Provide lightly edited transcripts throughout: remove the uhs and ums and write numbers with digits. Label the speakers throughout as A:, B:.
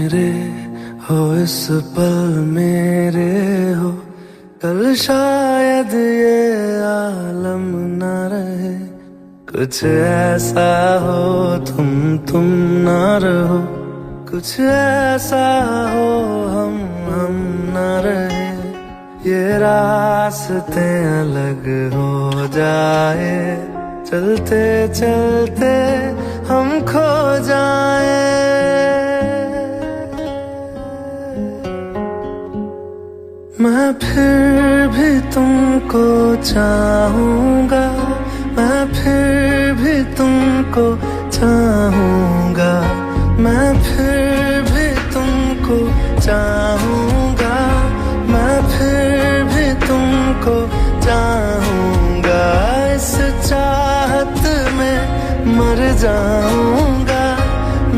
A: मेरे हो इस पल मेरे हो, कल शायद ये आलम न रहे। कुछ ऐसा हो तुम न रहो, कुछ ऐसा हो हम न रहे। ये रास्ते अलग हो जाए, चलते चलते हम खो जाए। मैं फिर भी तुमको चाहूंगा, मैं फिर भी तुमको चाहूंगा, मैं फिर भी तुमको चाहूंगा, मैं फिर भी तुमको चाहूंगा। इस चाहत में मर जाऊंगा,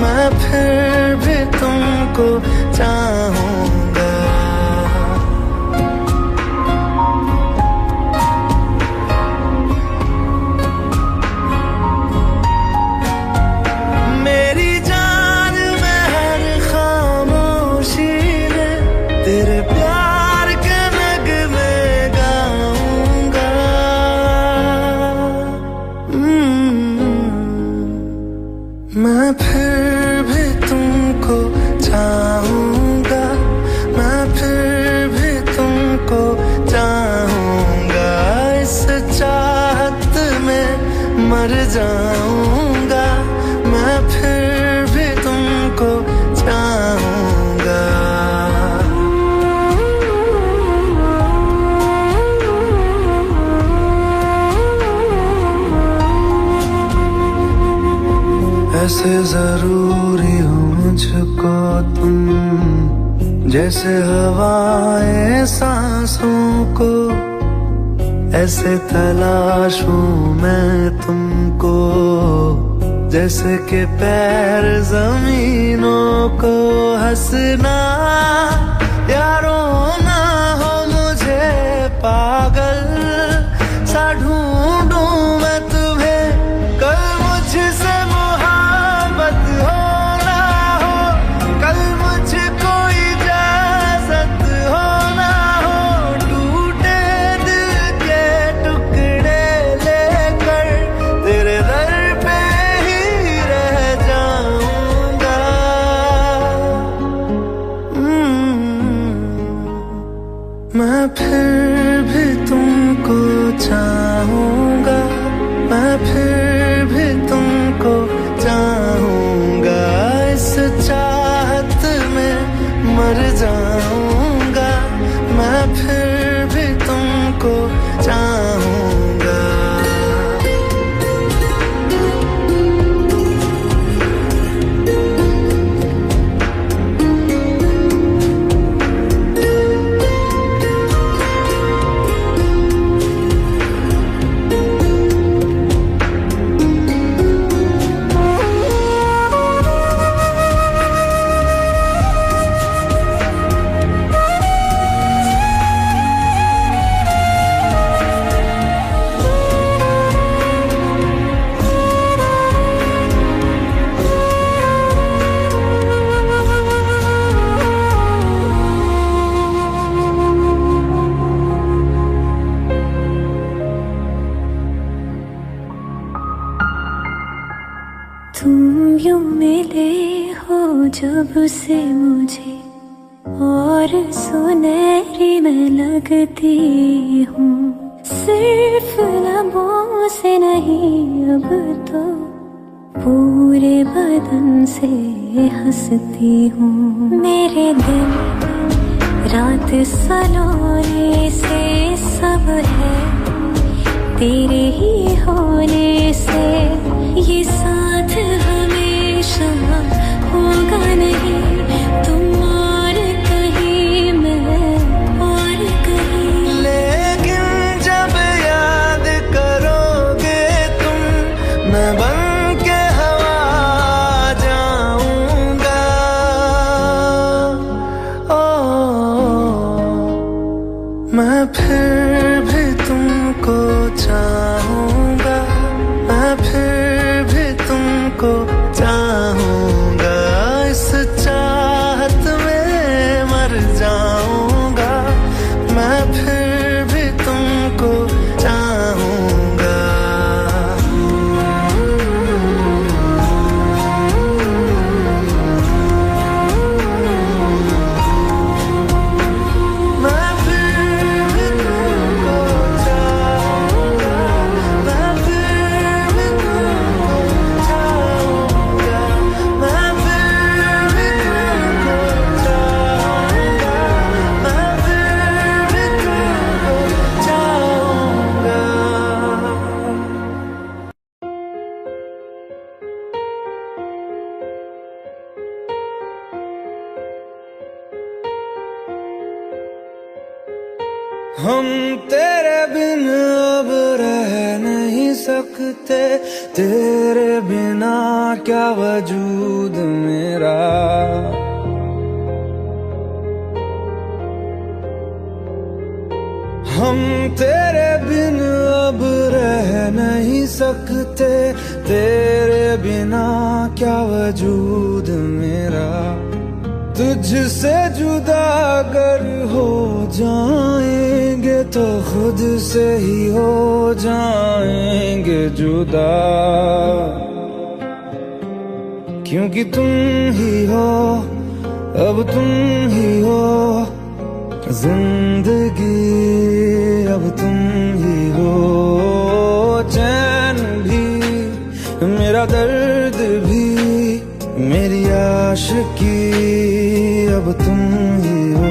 A: मैं फिर भी तुमको चाहूंगा। मैं फिर भी तुमको चाहूंगा, मैं फिर भी तुमको चाहूंगा। इस चाहत में मर जाऊंगा, मैं फिर भी तुमको चाहूंगा। ऐसे जरूरी हो मुझको तुम, जैसे हवाएं सांसों को। ऐसे तलाशूं मैं तुमको, जैसे कि पैर जमीनों को। हंसना या रोना हो मुझे पागल सा ढूंढूं मैं तुम्हें। कल मुझसे मोहब्बत हो ना हो, कल मुझको इजाजत हो ना हो। टूटे दिल के टुकड़े लेकर तेरे दर पे ही रह जाऊंगा। मैं फिर भी तुमको चाहूंगा, मैं फिर भी तुमको चाहूंगा। इस चाहत में मर जाऊंगा, मैं फिर भी तुमको चाहूंगा।
B: तुम यूं मिले हो जब से मुझे, और सुनहरी मैं लगती हूँ। सिर्फ लबों से नहीं अब तो पूरे बदन से हंसती हूँ। मेरे दिन रात सलोने से सब है तेरे ही होने से। ये साथ हमेशा होगा नहीं, तुम और कहीं मैं और कहीं।
A: लेकिन जब याद करोगे तुम, मैं बन के हवा जाऊंगा। ओ मैं फिर तेरे बिन अब रह नहीं सकते, तेरे बिना क्या वजूद मेरा। हम तेरे बिन अब रह नहीं सकते, तेरे बिना क्या वजूद मेरा। तुझसे जुदा अगर हो जाएंगे तो खुद से ही हो जाएंगे जुदा, क्योंकि तुम ही हो, अब तुम ही हो जिंदगी, अब तुम ही हो। चैन भी मेरा दर्द भी मेरी आशिकी, अब तुम ही हो।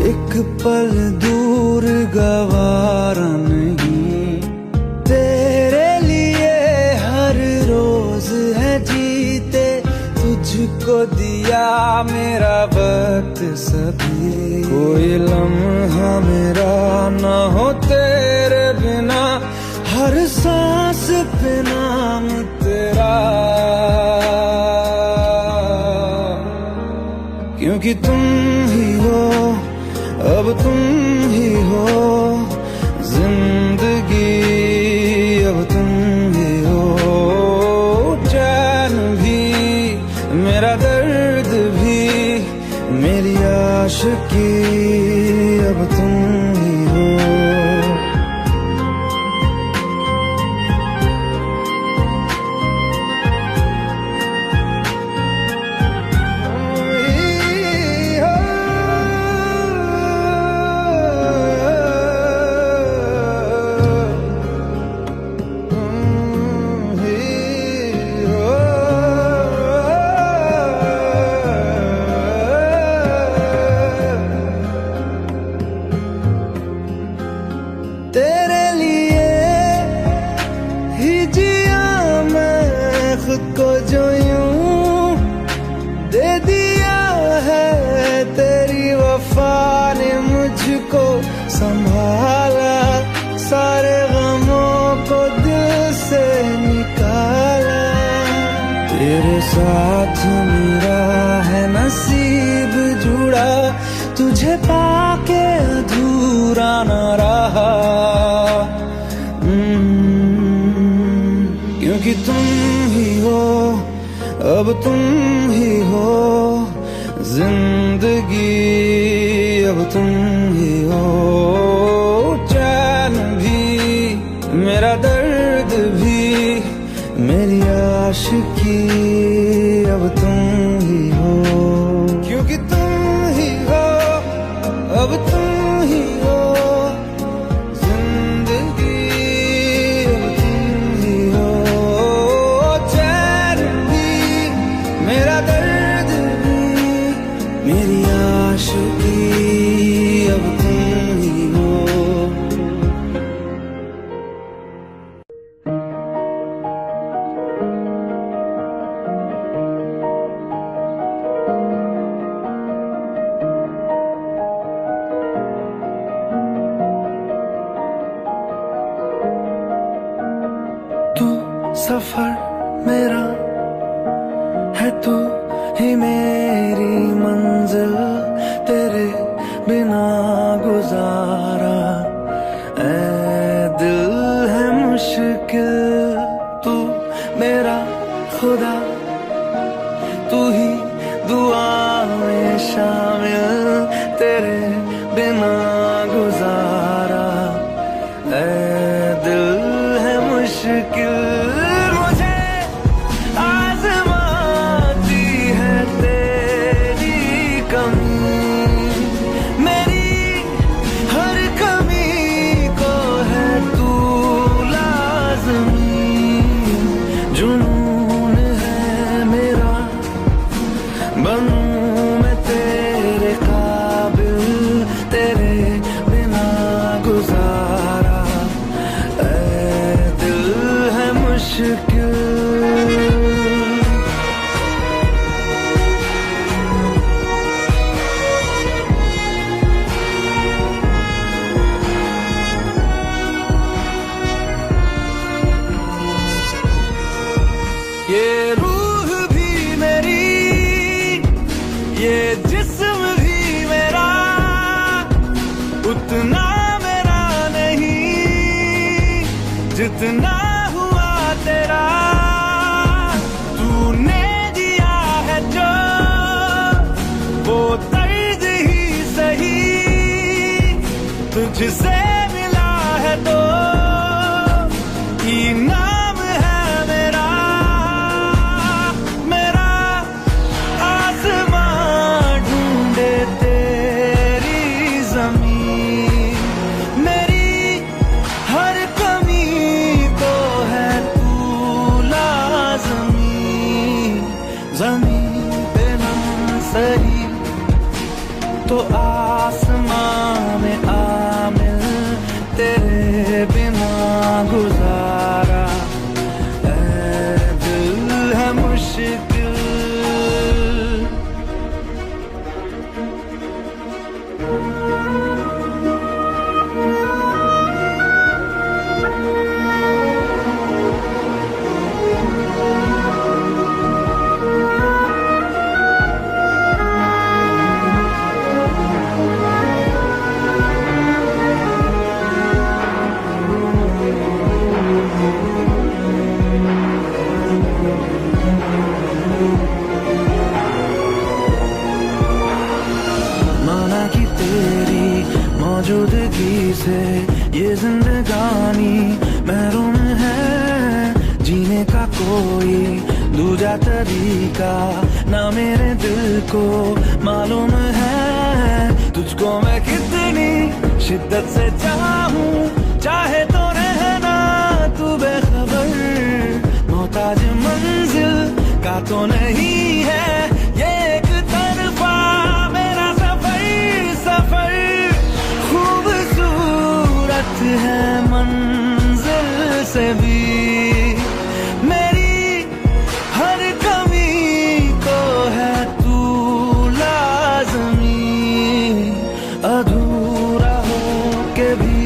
A: एक पल दूर गवारा नहीं, तेरे लिए हर रोज है जीते, तुझको दिया मेरा वक्त सभी। कोई लम्हा मेरा ना हो तेरे बिना, हर सांस पे नाम तेरा, क्योंकि तुम ही हो, अब तुम ही हो जिंदगी, अब तुम ही हो। चैन भी मेरा दर्द भी मेरी आशिकी, अब तुम ही हो। तेरे लिए ही जिया मैं खुद को, जो यूं दे दिया है तेरी वफा ने मुझको संभाला, सारे गमों को दिल से निकाला। तेरे साथ मेरा है नसीब जुड़ा, तुझे पाके अधूरा न रहा, क्योंकि तुम ही हो, अब तुम ही हो जिंदगी, अब तुम ही हो। चैन भी मेरा दर्द भी मेरी आशिकी, अब तुम ही हो, क्योंकि तुम ही हो, अब तुम ही हो जिंदगी, अब तुम ही हो। चैन भी मेरा दर्द भी मेरी आशिकी, अब तुम ही हो। तू सफर मेरा है, तू ही मेरी मंजिल, तेरे बिना गुजारा ऐ दिल है मुश्किल। तू मेरा खुदा, तू ही दुआ में शामिल, तेरे बिना गुजारा ऐ दिल है मुश्किल। मुझे आज़माती है तेरी कमी, मेरी हर कमी को है तू लाज़मी। मुश्किल। ये रूह भी मेरी, ये जिस्म भी मेरा, उतना मेरा नहीं जितना हुआ तेरा। तूने दिया है जो वो दर्द ही सही, तुझसे मिला है तो इनाम है मेरा। मेरा आसमां ढूंढे तेरी जमीन, मेरी हर कमी तो है तू लाज़मी। जमीन पे ना सही तो आसमां में आमिल, तेरे बिना गुजारा ऐ दिल है मुश्किल। माना कि तेरी मौजूदगी से ये जिंदगानी महरूम है, जीने का कोई दूजा तरीका ना मेरे दिल को मालूम है। तुझको मैं कितनी शिद्दत से चाहूं, चाहे तो रहना तू बेखबर। मोहताज मंजिल का तो नहीं है ये एक तरफा मेरा सफर। सफर खूबसूरत है मंजिल से भी, मेरी हर कमी को है तू लाज़मी। अधूरा हो के भी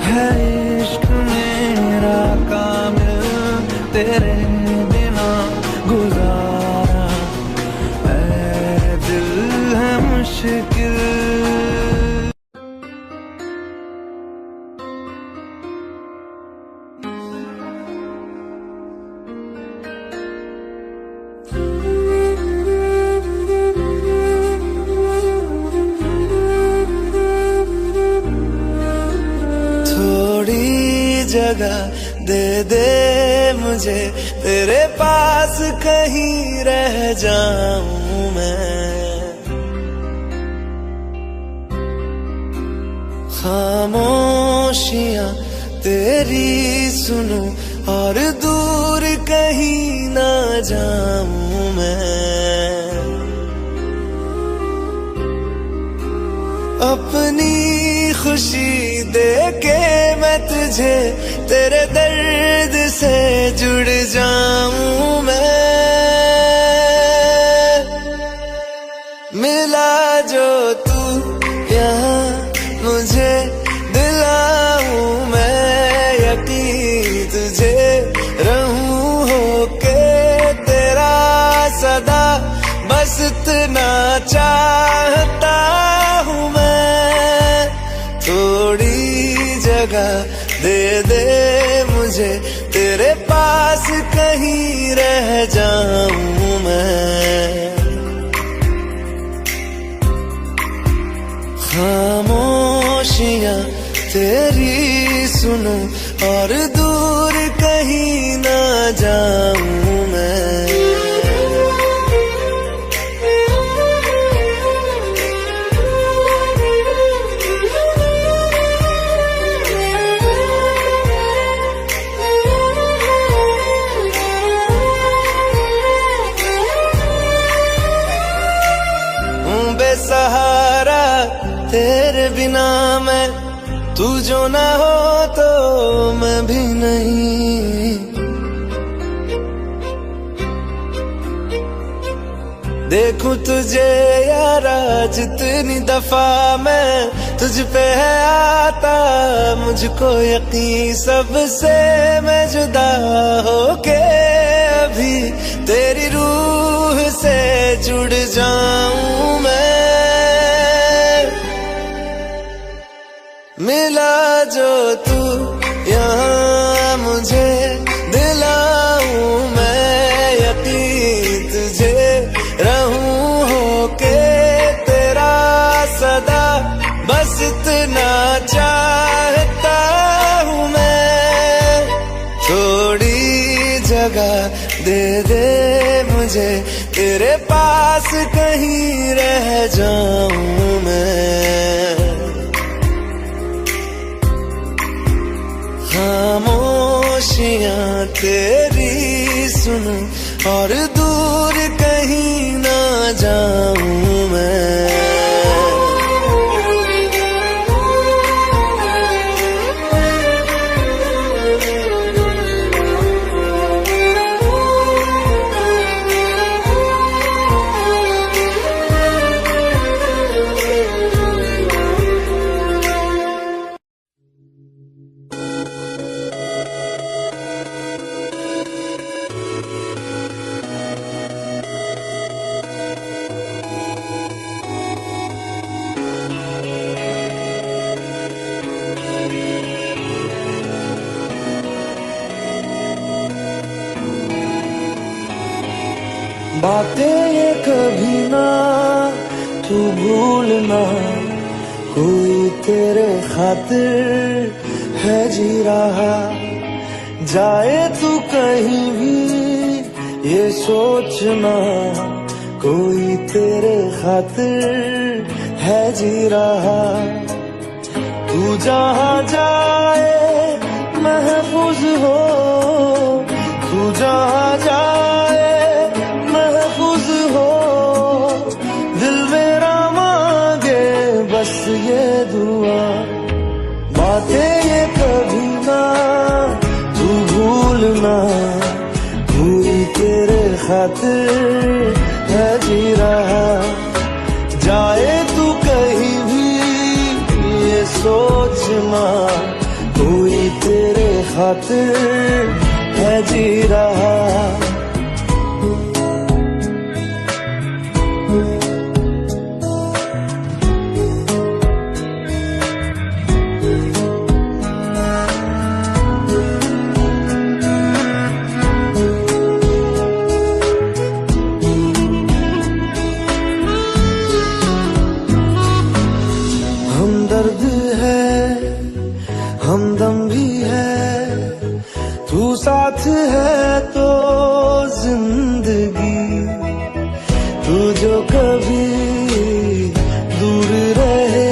A: है इश्क मेरा कामिल, तेरे बिना गुजारा ऐ दिल है मुश्किल। थोड़ी जगह दे दे मुझे, तेरे पास कहीं रह जाऊं मैं। खामोशियां तेरी सुनूं और दूर कहीं ना जाऊं मैं। अपनी खुशी दे के मैं तुझे तेरे दर्द से जुड़ जाऊं मैं। मिला जो तू यहाँ मुझे दिलाऊं मैं यकीन तुझे, रहूं होके तेरा सदा, बस इतना चाहता हूँ मैं। थोड़ी जगह दे दे मुझे, तेरे पास कहीं रह जाऊं मैं। खामोशियां तेरी सुनूं और दूर कहीं ना जाऊं मैं। बेसहारा तेरे बिना मैं, तू जो ना हो तो मैं भी नहीं। देखूं तुझे यारा जितनी दफा मैं तुझ पे है आता, मुझको यकीन सबसे मैं जुदा होके अभी तेरी रूह से जुड़ जाऊं मैं। मिला जो तू यहाँ मुझे दिलाऊं मैं यकीन तुझे रहूं होके तेरा सदा, बस इतना चाहता हूँ मैं। थोड़ी जगह दे दे मुझे तेरे पास कहीं रह जाऊं मैं। खामोशियां तेरी सुनूं और दूर कहीं ना जाऊं मैं। बातें ये कभी ना तू भूलना, कोई तेरे खातिर है जी रहा। जाए तू कहीं भी ये सोचना, कोई तेरे खातिर है जी रहा। तू जहाँ जाए महफूज हो, तू जहाँ जाए महफूज हो। दिल मेरा मांगे बस ये दुआ, बातें ये कभी ना तू भूलना, कोई तेरे खातिर है जी रहा। जाए तू कहीं भी ये सोचना, कोई तेरे खातिर है जी रहा। हमदर्द है हमदम भी है, तू साथ है तो जिंदगी। तू जो कभी दूर रहे,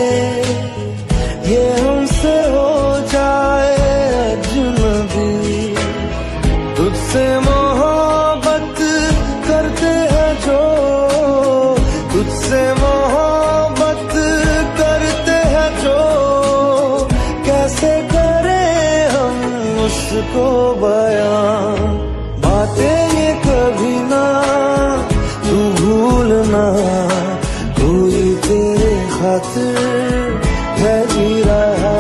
A: ये हमसे हो जाए अजनबी। तुझसे मोहब्बत करते हैं जो, तुझसे मोहब्बत करते हैं जो, कैसे करें हम उसको बयां। बातें ये कभी ना तू भूलना, कोई तेरे खातिर है जी रहा।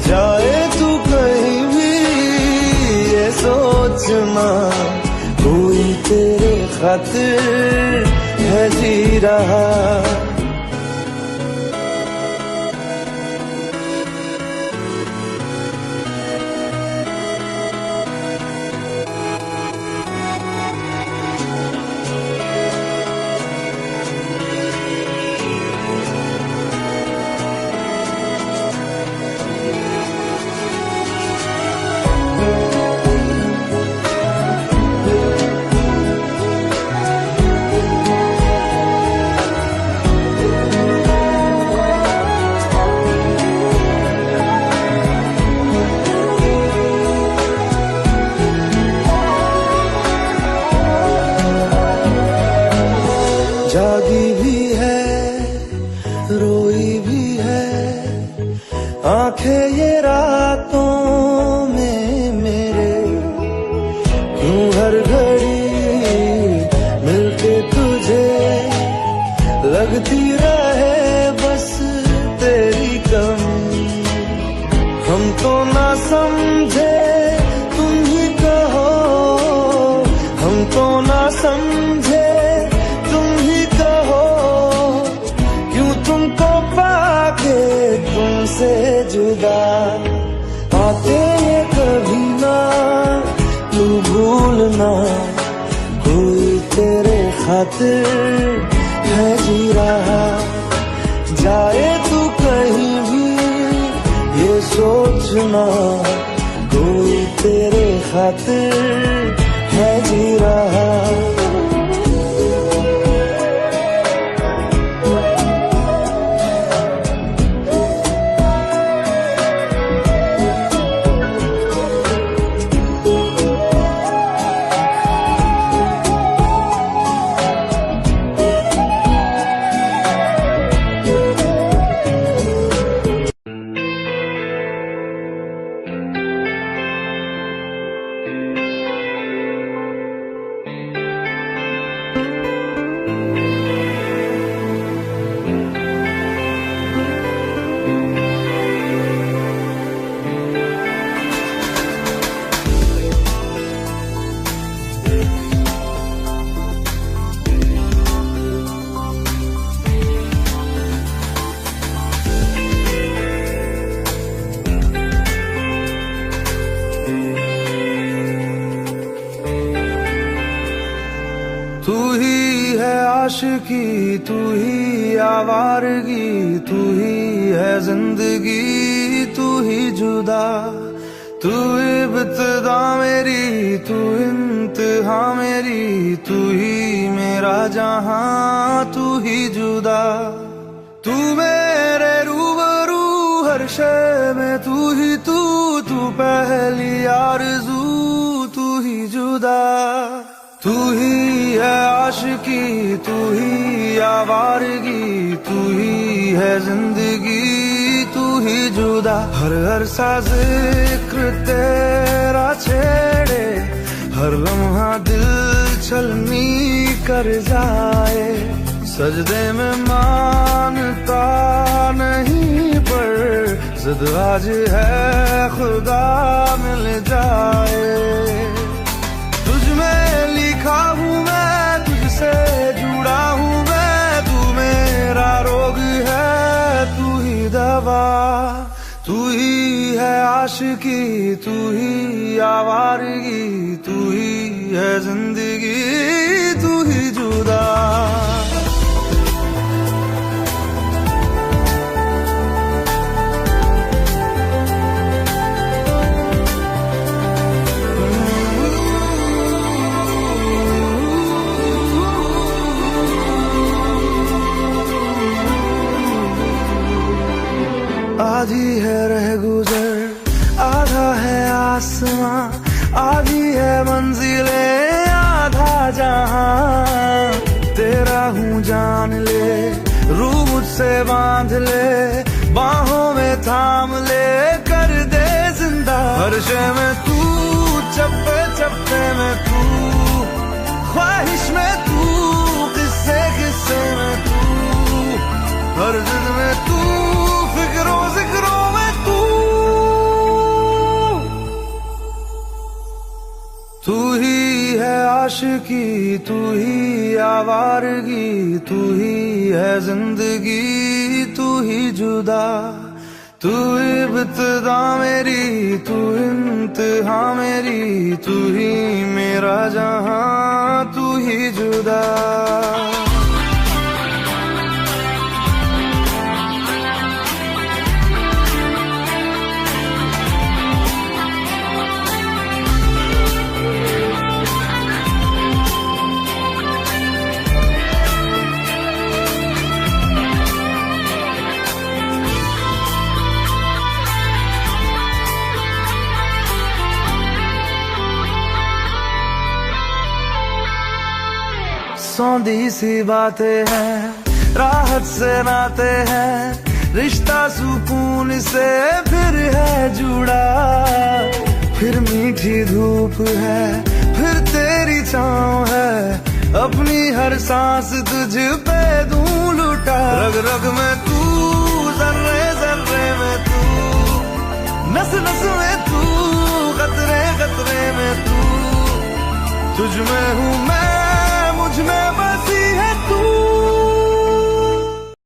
A: जाए तू कहीं भी ये सोचना, कोई तेरे खातिर है जी रहा। जागी भी है रोई भी है आंखें ये रातों में मेरे, क्यों हर घड़ी मिलके तुझे समझे तुम ही कहो, क्यों तुमको पाके तुमसे जुदा। आते ये कभी ना तू भूलना, कोई तेरे खातिर है जी रहा। जाए तू कहीं भी ये सोचना, कोई तेरे खातिर है जी रहा। तू ही है आशिकी, तू ही आवारगी, तू ही है जिंदगी, तू ही जुदा। तू इब्तिदा मेरी, तू इंतहा मेरी, तू ही मेरा जहां, तू ही जुदा। तू मेरे रूबरू हर शय में, तू ही तू पहली आरज़ू, तू ही जुदा। तू ही है आशिकी, तू ही आवारगी, तू ही है जिंदगी, तू ही जुदा। हर सा जिक्र तेरा छेड़े, हर लम्हा दिल छलनी कर जाए। सजदे में मानता नहीं पर जिद आज है खुदा मिल जाए। तुझ में लिखा हूँ मैं, तुझसे जुड़ा हूँ मैं, तू मेरा रोग है, तू ही दवा। तू ही है आशिकी, तू ही आवारगी, तू ही है जिंदगी, तू ही जुदा। आधी है रह गुजर, आधा है आसमां, आधी है मंजिले, आधा जहां। तेरा हूँ जान ले, रूह मुझसे बांध ले, बाहों में थाम ले, कर दे जिंदा। हर शय में तू, चप्पे चप्पे में तू, ख्वाहिश में तू, किस्से किस्से में तू, हर जिद में तू, फिक्रों जिक्रों में तू। तू ही है आशिकी, तू ही आवारगी, तू ही है जिंदगी, तू ही जुदा। तू इब्तिदा मेरी, तू इंतहा मेरी, तू ही मेरा जहां, तू ही जुदा। सौंधी सी बातें हैं, राहत से नाते हैं, रिश्ता सुकून से फिर है जुड़ा। फिर मीठी धूप है, फिर तेरी छाँव है, अपनी हर सांस तुझ पे दूं लुटा। रग रग में तू, जर्रे जर्रे में तू, नस नस में तू, कतरे कतरे में तू, तुझ में हूँ मैं